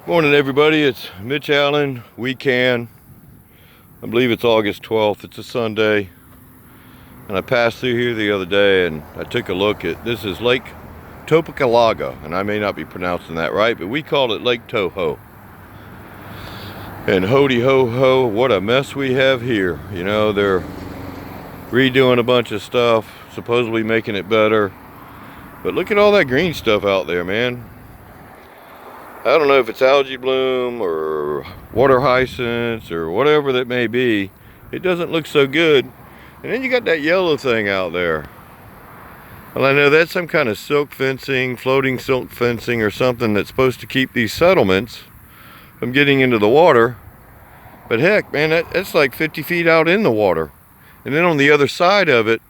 Morning everybody, it's Mitch Allen, WeCan. I believe it's August 12th, it's a Sunday. And I passed through here the other day and I took a look at, this is Lake Toho, and I may not be pronouncing that right, but we call it Lake Toho. And hody ho ho, what a mess we have here. You know, they're redoing a bunch of stuff, supposedly making it better. But look at all that green stuff out there, man. I don't know if it's algae bloom or water hyacinths or whatever that may be. It doesn't look so good. And then you got that yellow thing out there. Well, I know that's some kind of silk fencing, floating silk fencing or something that's supposed to keep these settlements from getting into the water. But heck, man, that's like 50 feet out in the water. And then on the other side of it,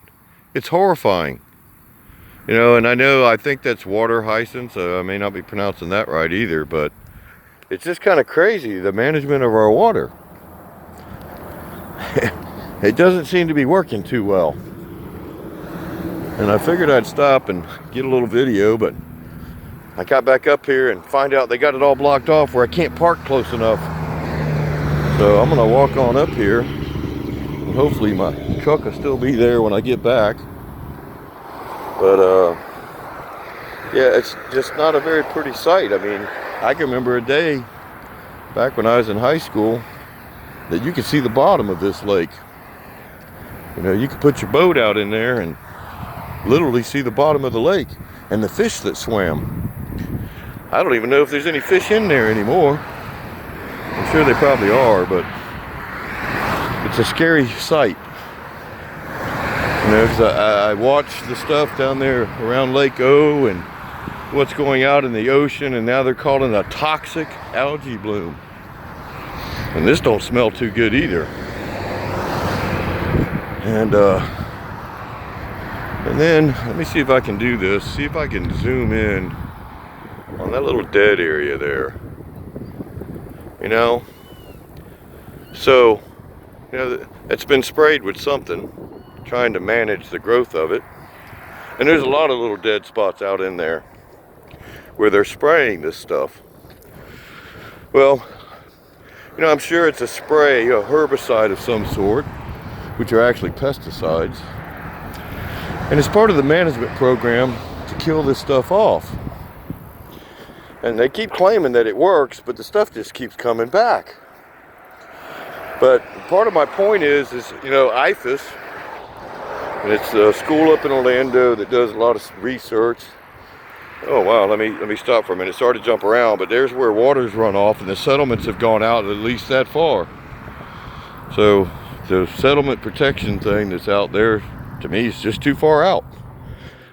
it's horrifying. You know, and I think that's water hyacinth, so I may not be pronouncing that right either, but it's just kind of crazy, the management of our water. It doesn't seem to be working too well. And I figured I'd stop and get a little video, but I got back up here and find out they got it all blocked off where I can't park close enough. So I'm gonna walk on up here, and hopefully my truck will still be there when I get back. But yeah, it's just not a very pretty sight. I mean, I can remember a day back when I was in high school that you could see the bottom of this lake. You know, you could put your boat out in there and literally see the bottom of the lake and the fish that swam. I don't even know if there's any fish in there anymore. I'm sure they probably are, but it's a scary sight. You know, because I watched the stuff down there around Lake O and what's going out in the ocean, and now they're calling it a toxic algae bloom. And this don't smell too good either. And then, let me see if I can do this. See if I can zoom in on that little dead area there. You know? So, you know, it's been sprayed with something, trying to manage the growth of it. And there's a lot of little dead spots out in there where they're spraying this stuff. Well, you know, I'm sure it's a spray, a herbicide of some sort, which are actually pesticides. And it's part of the management program to kill this stuff off. And they keep claiming that it works, but the stuff just keeps coming back. But part of my point is you know, IFAS, and it's a school up in Orlando that does a lot of research. Oh wow, let me stop for a minute. Sorry to jump around, but there's where waters run off and the settlements have gone out at least that far. So the settlement protection thing that's out there, to me, is just too far out.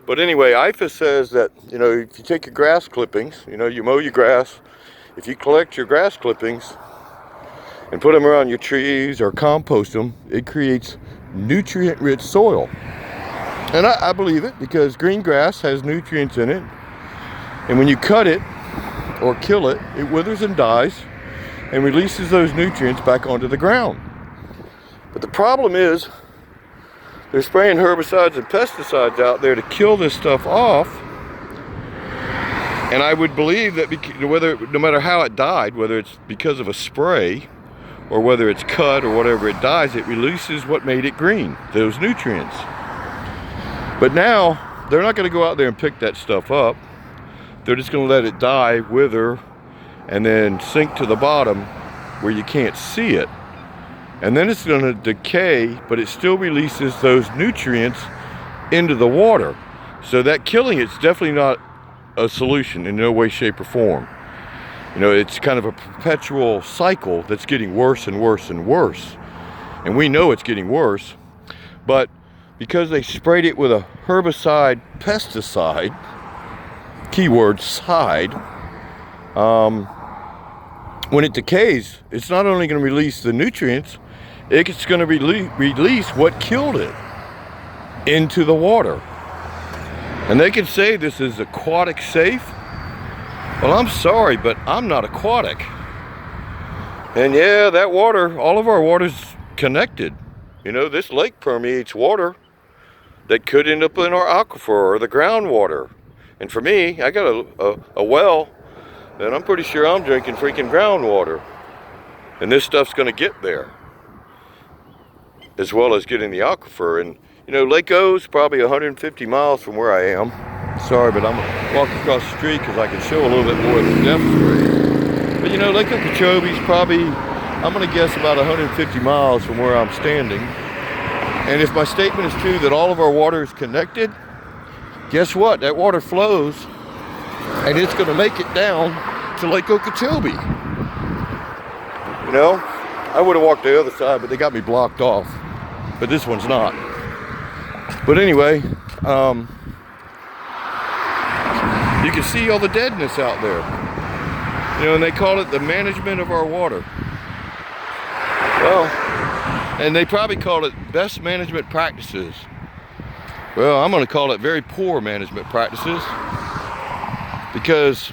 But anyway, IFAS says that, you know, if you take your grass clippings, you know, you mow your grass, if you collect your grass clippings and put them around your trees or compost them, it creates nutrient-rich soil. And I believe it, because green grass has nutrients in it, and when you cut it or kill it, it withers and dies and releases those nutrients back onto the ground. But the problem is they're spraying herbicides and pesticides out there to kill this stuff off. And I would believe that no matter how it died, whether it's because of a spray or whether it's cut or whatever it dies, it releases what made it green, those nutrients. But now, they're not going to go out there and pick that stuff up. They're just going to let it die, wither, and then sink to the bottom where you can't see it. And then it's going to decay, but it still releases those nutrients into the water. So that killing it's definitely not a solution in no way, shape, or form. You know, it's kind of a perpetual cycle that's getting worse and worse and worse. And we know it's getting worse. But because they sprayed it with a herbicide, pesticide, keyword side, when it decays, it's not only going to release the nutrients, it's going to release what killed it into the water. And they can say this is aquatic safe. Well, I'm sorry, but I'm not aquatic. And yeah, that water, all of our water's connected. You know, this lake permeates water that could end up in our aquifer or the groundwater. And for me, I got a well then I'm pretty sure I'm drinking freaking groundwater. And this stuff's gonna get there, as well as getting the aquifer. And you know, Lake O's probably 150 miles from where I am. Sorry, but I'm walking across the street because I can show a little bit more of the depth spray. But you know, Lake Okeechobee's probably, I'm gonna guess, about 150 miles from where I'm standing. And if my statement is true that all of our water is connected, guess what? That water flows and it's gonna make it down to Lake Okeechobee. You know, I would have walked the other side, but they got me blocked off. But this one's not. But anyway, you can see all the deadness out there. You know, and they call it the management of our water. Well, and they probably call it best management practices. Well, I'm going to call it very poor management practices, because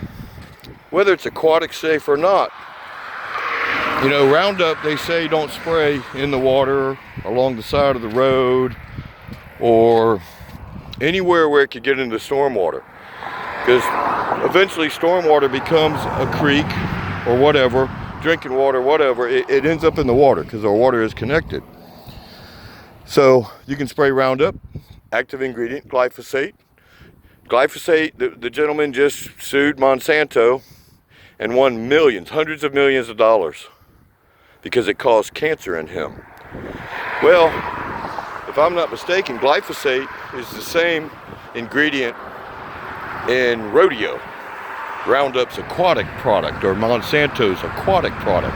whether it's aquatic safe or not, you know, Roundup, they say don't spray in the water, along the side of the road, or anywhere where it could get into stormwater. Because eventually stormwater becomes a creek or whatever, drinking water, whatever, it ends up in the water because our water is connected. So you can spray Roundup, active ingredient, glyphosate. Glyphosate, the gentleman just sued Monsanto and won millions, hundreds of millions of dollars because it caused cancer in him. Well, if I'm not mistaken, glyphosate is the same ingredient in rodeo, Roundup's aquatic product, or Monsanto's aquatic product.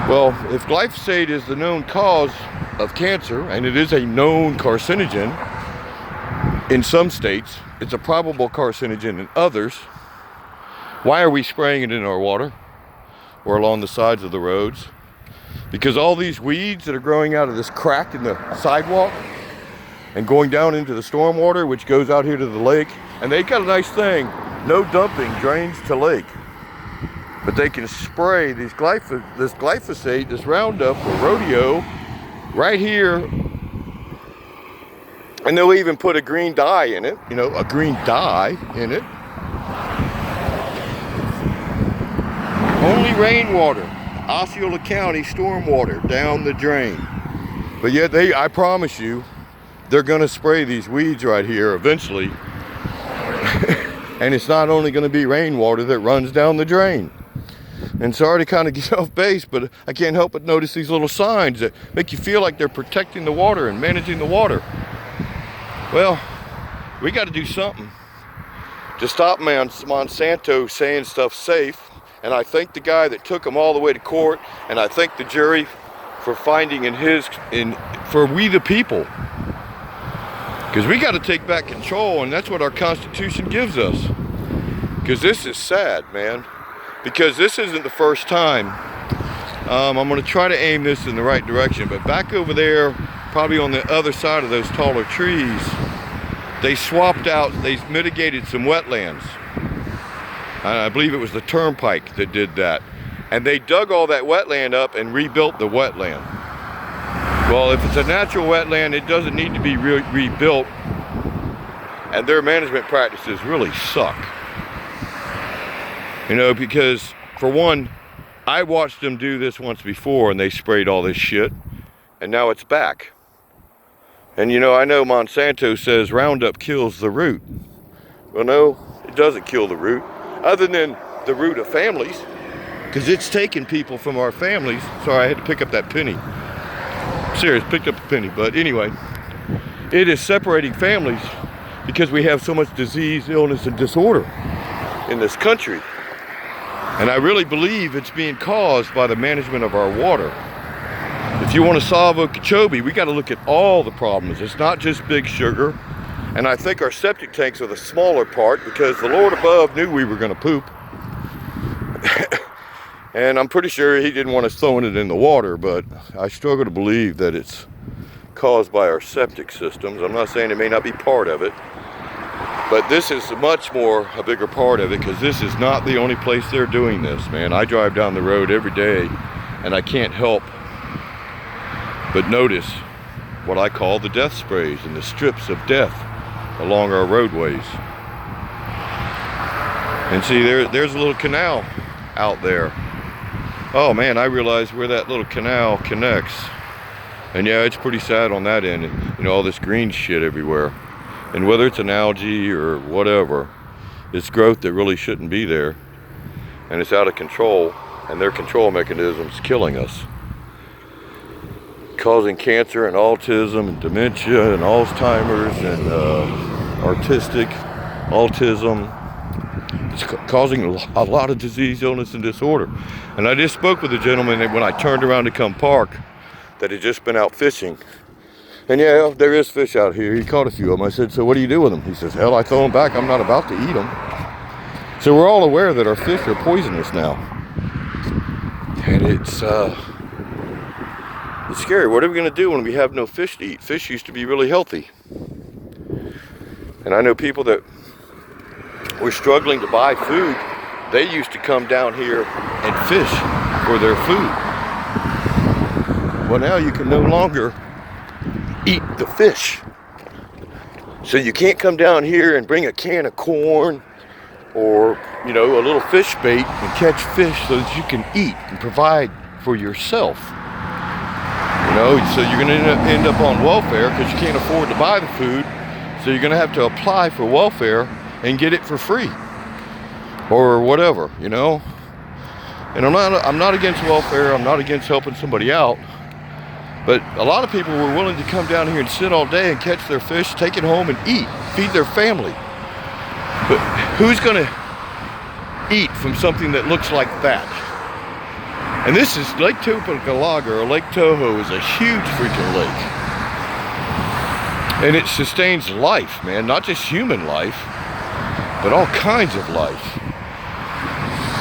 Well, if glyphosate is the known cause of cancer, and it is a known carcinogen in some states, it's a probable carcinogen in others, why are we spraying it in our water or along the sides of the roads? Because all these weeds that are growing out of this crack in the sidewalk and going down into the stormwater, which goes out here to the lake, and they got a nice thing, no dumping, drains to lake. But they can spray this glyphosate, this Roundup or rodeo right here, and they'll even put a green dye in it, you know, a green dye in it. Only rainwater, Osceola County stormwater down the drain. But yet I promise you, they're gonna spray these weeds right here eventually. And it's not only gonna be rainwater that runs down the drain. And sorry to kind of get off base, but I can't help but notice these little signs that make you feel like they're protecting the water and managing the water. Well, we got to do something to stop Monsanto saying stuff's safe. And I thank the guy that took them all the way to court, and I thank the jury for finding for we the people. Because we got to take back control, and that's what our Constitution gives us. Because this is sad, man. Because this isn't the first time. I'm going to try to aim this in the right direction, but back over there, probably on the other side of those taller trees, they swapped out, they mitigated some wetlands. I believe it was the turnpike that did that. And they dug all that wetland up and rebuilt the wetland. Well, if it's a natural wetland, it doesn't need to be rebuilt. And their management practices really suck. You know, because for one, I watched them do this once before and they sprayed all this shit. And now it's back. And you know, I know Monsanto says Roundup kills the root. Well, no, it doesn't kill the root. Other than the root of families, because it's taking people from our families. Sorry, I had to pick up that penny. Serious, picked up a penny. But anyway, it is separating families because we have so much disease, illness, and disorder in this country. And I really believe it's being caused by the management of our water. If you want to solve Okeechobee, we got to look at all the problems. It's not just Big Sugar. And I think our septic tanks are the smaller part because the Lord above knew we were going to poop. And I'm pretty sure he didn't want us throwing it in the water, but I struggle to believe that it's caused by our septic systems. I'm not saying it may not be part of it, but this is much more a bigger part of it because this is not the only place they're doing this, man. I drive down the road every day and I can't help but notice what I call the death sprays and the strips of death along our roadways. And see, there's a little canal out there. Oh man, I realized where that little canal connects. And yeah, it's pretty sad on that end. You know, all this green shit everywhere. And whether it's an algae or whatever, it's growth that really shouldn't be there. And it's out of control, and their control mechanism's killing us. Causing cancer and autism and dementia and Alzheimer's and autism. It's causing a lot of disease, illness, and disorder. And I just spoke with a gentleman when I turned around to come park that had just been out fishing. And yeah, there is fish out here. He caught a few of them. I said, so what do you do with them? He says, hell, I throw them back. I'm not about to eat them. So we're all aware that our fish are poisonous now. And it's scary. What are we going to do when we have no fish to eat? Fish used to be really healthy. And I know people that were struggling to buy food. They used to come down here and fish for their food. Well, now you can no longer eat the fish. So you can't come down here and bring a can of corn or, you know, a little fish bait and catch fish so that you can eat and provide for yourself. You know, so you're going to end up on welfare because you can't afford to buy the food. So you're going to have to apply for welfare and get it for free or whatever, you know. And I'm not against welfare. I'm not against helping somebody out. But a lot of people were willing to come down here and sit all day and catch their fish, take it home and eat, feed their family. But who's going to eat from something that looks like that? And this is Lake Toho, or Lake Toho, is a huge freaking lake. And it sustains life, man, not just human life, but all kinds of life.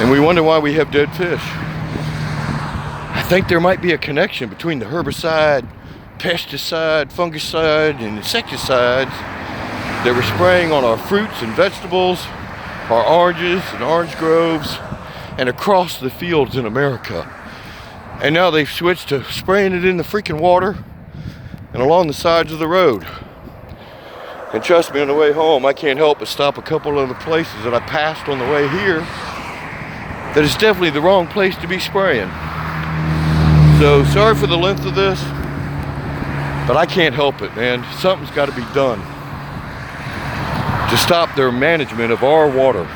And we wonder why we have dead fish. I think there might be a connection between the herbicide, pesticide, fungicide, and insecticides that we're spraying on our fruits and vegetables, our oranges and orange groves, and across the fields in America. And now they've switched to spraying it in the freaking water and along the sides of the road. And trust me, on the way home, I can't help but stop a couple of the places that I passed on the way here that is definitely the wrong place to be spraying. So sorry for the length of this, but I can't help it, man. Something's got to be done to stop their management of our water.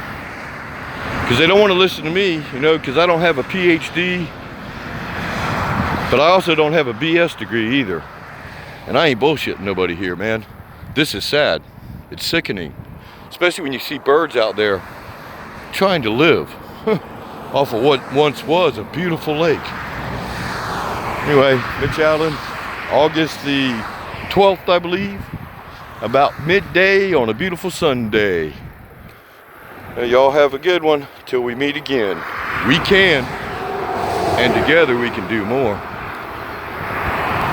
Because they don't want to listen to me, you know, because I don't have a PhD, but I also don't have a BS degree either. And I ain't bullshitting nobody here, man. This is sad. It's sickening. Especially when you see birds out there trying to live off of what once was a beautiful lake. Anyway, Mitch Allen, August the 12th, I believe, about midday on a beautiful Sunday. Y'all have a good one till we meet again. We can, and together we can do more.